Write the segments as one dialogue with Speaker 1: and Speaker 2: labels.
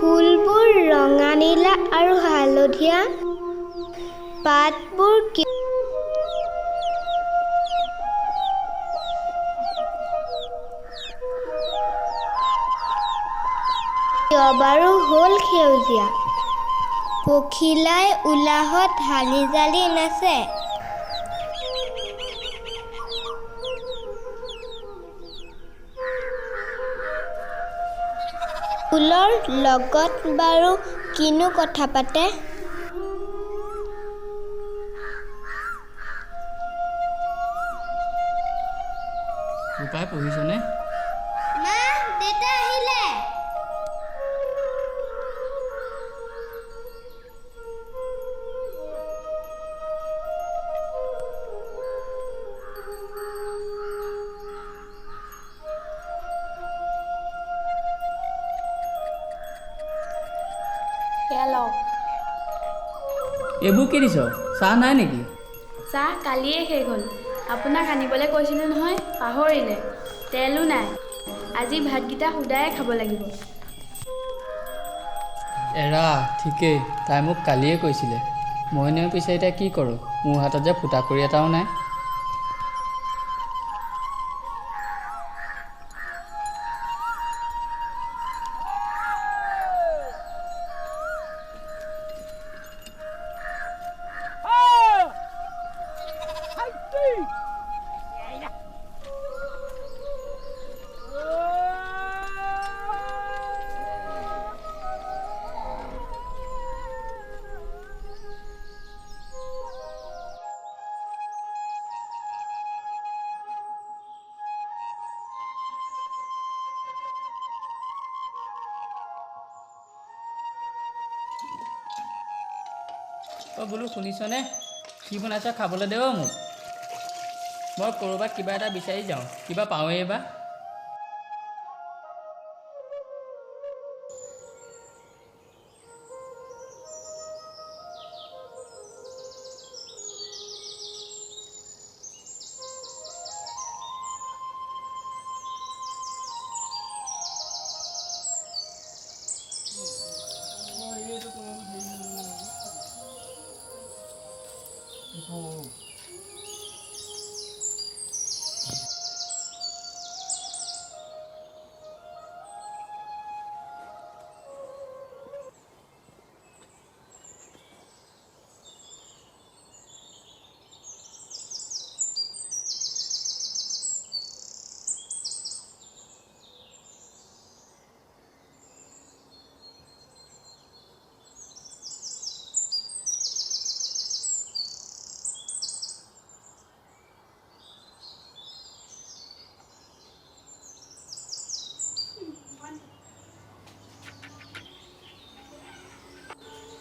Speaker 1: ফুলবোৰ ৰঙা নীলা আৰু হালধীয়া, পাতবোৰ কেইবাৰো হ'ল সেউজীয়া। পখিলাই উলাহত হালি জালি নাচে। ফুলৰ লগত বাৰু কিনো কথা পাতে?
Speaker 2: ৰূপাই পঢ়িছনে?
Speaker 1: মা, দেউতা আহিলে।
Speaker 2: এইবোৰ কি দিছ? চাহ নাই নেকি?
Speaker 3: চাহ কালিয়ে শেষ হ'ল। আপোনাক আনিবলৈ কৈছিলোঁ নহয়, পাহৰিলে। তেলো নাই। আজি ভাতকেইটা সুদায়ে খাব লাগিব।
Speaker 2: এৰা ঠিকেই, তাই মোক কালিয়ে কৈছিলে। মইনে পিছে এতিয়া কি কৰোঁ? মোৰ হাতত যে ফুটা কৰি এটাও নাই। বোলো শুনিছনে? কি বনাইছ খাবলৈ দে মোক। মই ক'ৰবাত কিবা এটা বিচাৰি যাওঁ, কিবা পাওঁৱেই বা।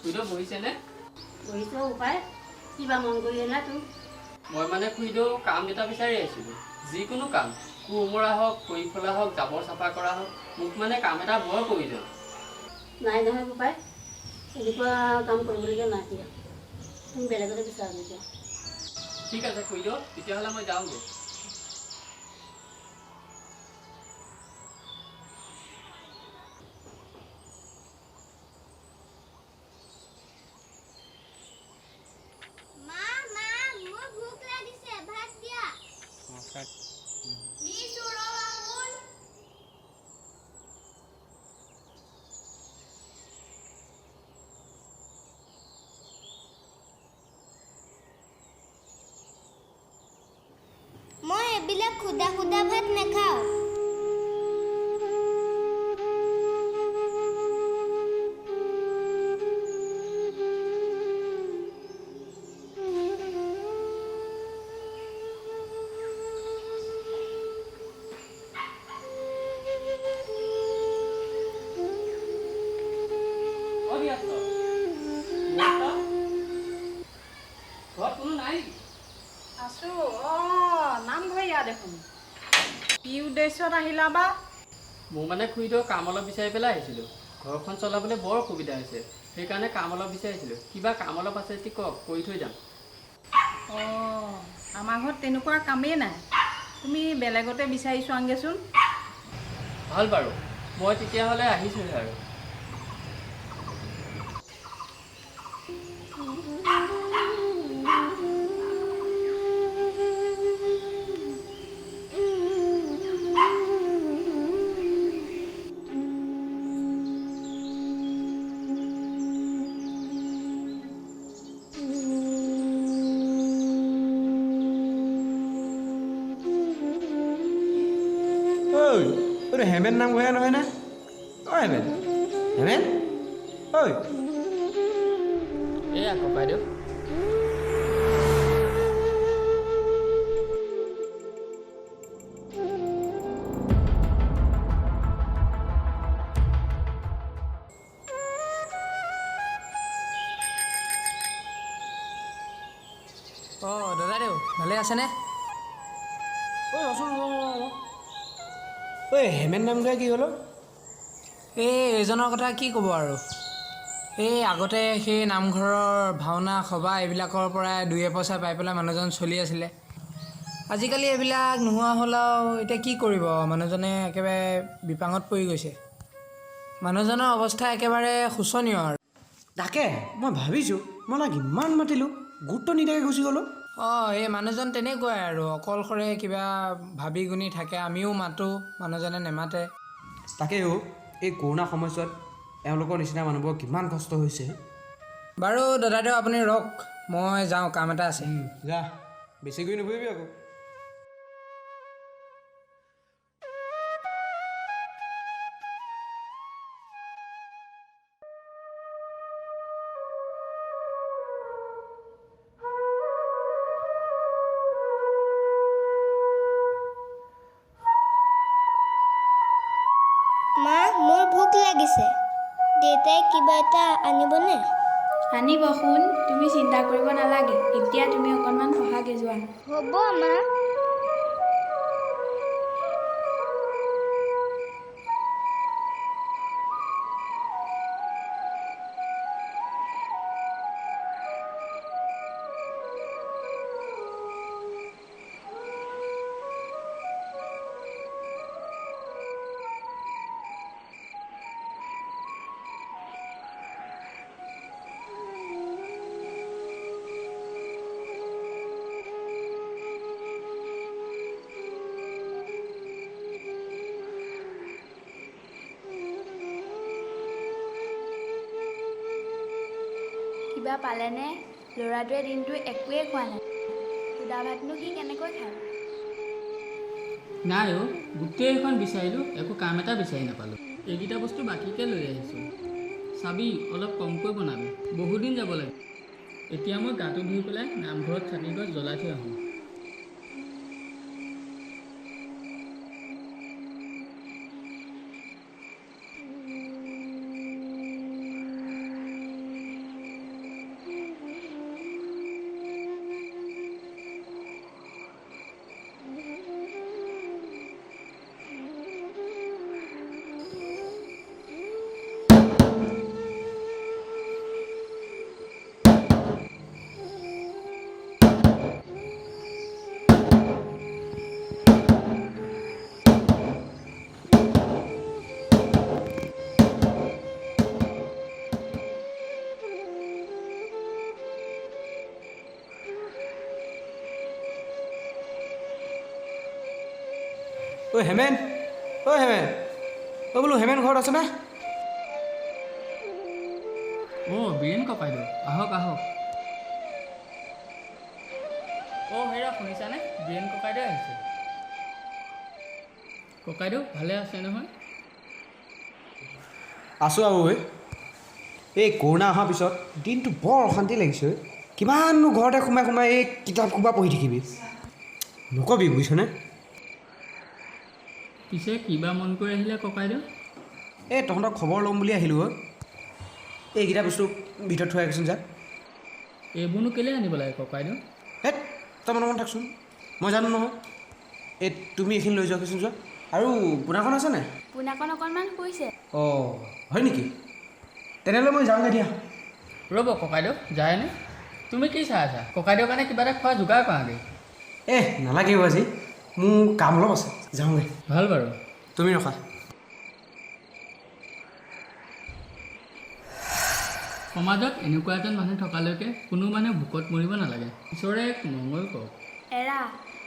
Speaker 2: খুৰীদেউ বহিছেনে?
Speaker 4: বহিছ উপায় কিবা মন কৰি না তোৰ?
Speaker 2: মই মানে খুৰীদেউ কাম এটা বিচাৰি আছিলোঁ। যিকোনো কাম, কোমোৰা হওক, খৰি ফলা হওক, জাবৰ চাফা কৰা হওক, মোক মানে কাম এটা বৰ প্ৰয়োজন।
Speaker 4: নাই নহয় উপায়, এনেকুৱা কাম কৰিবলগীয়া নাই দিয়া। তুমি বেলেগতে বিচাৰা এতিয়া।
Speaker 2: ঠিক আছে খুৰীদেউ, তেতিয়াহ'লে মই যাওঁগৈ।
Speaker 1: মই এইবিলাক খুদা খুদা ভাত নাখাওঁ।
Speaker 5: আছোঁ। নামঘৰ ইয়াত দেখোন। কি উদ্দেশ্যত আহিলা বা?
Speaker 2: মোৰ মানে খুৰীদেউ কাম অলপ বিচাৰি পেলাই আহিছিলোঁ। ঘৰখন চলাবলৈ বৰ অসুবিধা হৈছে, সেইকাৰণে কাম অলপ বিচাৰিছিলোঁ। কিবা কাম অলপ আছে যদি কওক, কৰি থৈ যাম।
Speaker 5: আমাৰ ঘৰত তেনেকুৱা কামেই নাই। তুমি বেলেগতে বিচাৰি চোৱাংগেচোন।
Speaker 2: ভাল বাৰু, মই তেতিয়াহ'লে আহিছোঁহে আৰু।
Speaker 6: এইটো হেমেন নামঘৰে নহয় না? হেমেন হেমেন ঐ
Speaker 2: এয়া ককাইদেউ।
Speaker 7: দাদাদেউ ভালে আছেনে?
Speaker 6: ঐ হেমেন নামঘৰে কি হ'ল?
Speaker 7: এইজনৰ কথা কি ক'ব আৰু। এই আগতে সেই নামঘৰৰ ভাওনা সভা এইবিলাকৰ পৰাই 2 পইচা পাই পেলাই মানুহজন চলি আছিলে। আজিকালি এইবিলাক নোহোৱা হ'ল আৰু এতিয়া কি কৰিব, মানুহজনে একেবাৰে বিপাঙত পৰি গৈছে। মানুহজনৰ অৱস্থা একেবাৰে শোচনীয় আৰু।
Speaker 6: তাকে মই ভাবিছোঁ, মই ইমান মাতিলোঁ, গুৰুত্ব নিদিয়াকৈ গুচি গ'লোঁ।
Speaker 7: এই মানুহজন তেনেকুৱাই আৰু, অকলশৰে কিবা ভাবি গুণি থাকে। আমিও মাতোঁ, মানুহজনে নেমাতে।
Speaker 6: তাকেও এই কৰোণা সময়ছোৱাত এওঁলোকৰ নিচিনা মানুহবোৰৰ কিমান কষ্ট হৈছে।
Speaker 7: বাৰু দাদাদেউ আপুনি ৰওক, মই যাওঁ, কাম এটা আছে।
Speaker 6: যা, বেছি কৰি নুফুৰিবি আকৌ।
Speaker 1: মা, মোৰ ভোক লাগিছে। দেউতাই কিবা এটা আনিবনে?
Speaker 3: আনিব, শুন, তুমি চিন্তা কৰিব নালাগে। এতিয়া তুমি অকণমান পঢ়াগে যোৱা।
Speaker 1: হ'ব মা।
Speaker 3: কিবা পালেনে? ল'ৰাটোৱে দিনটো একোৱেই খোৱা নাই। সুদা ভাতনো সি কেনেকৈ খায়?
Speaker 2: নাই অ', গোটেইখন বিচাৰিলোঁ, একো কাম এটা বিচাৰি নাপালোঁ। এইকেইটা বস্তু বাকীকৈ লৈ আহিছোঁ। চাবি অলপ কমকৈ বনাবি, বহুদিন যাব লাগে। এতিয়া মই গাটো ধুই পেলাই নামঘৰত চাকি গছ জ্বলাই থৈ আহোঁ।
Speaker 6: ঐ হেমেন, হেমেন, বোলো হেমেন ঘৰত আছেনে?
Speaker 2: বীৰেণ ককাইদেউ, আহক আহক। হেৰা, শুনিছানে? বীৰেণ ককাইদেউ আহিছে। ককাইদেউ ভালে আছে নহয়?
Speaker 6: আছোঁ আৰু এই কৰোণা অহাৰ পিছত দিনটো বৰ অশান্তি লাগিছে। কিমাননো ঘৰতে সোমাই সোমাই এই কিতাপ সোপা পঢ়ি থাকিবি, নকবি বুজিছনে?
Speaker 2: পিছে কিবা মন কৰি আহিলে ককাইদেউ?
Speaker 6: এই তহঁতক খবৰ ল'ম বুলি আহিলোঁ। এইকেইটা বস্তু ভিতৰত থৈ আহিছোন যা।
Speaker 2: এইবোৰনো কেলৈ আনিব লাগে ককাইদেউ?
Speaker 6: হেত, তই মনে মনে থাকচোন মই জানো নহয় এই তুমি এইখিনি লৈ যোৱাচোন যোৱা আৰু পোনাখন আছে নাই
Speaker 3: পোনাকণ অকণমান শুইছে
Speaker 6: অঁ হয় নেকি তেনেহ'লে মই যাওঁগৈ দিয়া
Speaker 2: ৰ'ব ককাইদেউ যায়নে তুমি কি চাই আছা ককাইদেউৰ কাৰণে কিবা এটা খোৱা যোগাৰ কৰাগৈ
Speaker 6: নালাগে আজি মোৰ কাম অলপ আছে যাওঁগৈ
Speaker 2: ভাল বাৰু
Speaker 6: তুমি ৰখা
Speaker 2: সমাজত এনেকুৱা এজন মানুহ থকালৈকে কোনো মানুহ ভোকত মৰিব নালাগে ঈশ্বৰে এক মংগল কওক
Speaker 3: এৰা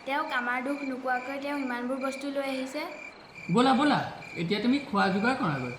Speaker 3: তেওঁক আমাৰ দুখ নোকোৱাকৈ তেওঁ ইমানবোৰ বস্তু লৈ আহিছে
Speaker 2: ব'লা ব'লা এতিয়া তুমি খোৱা যোগাৰ কৰাগৈ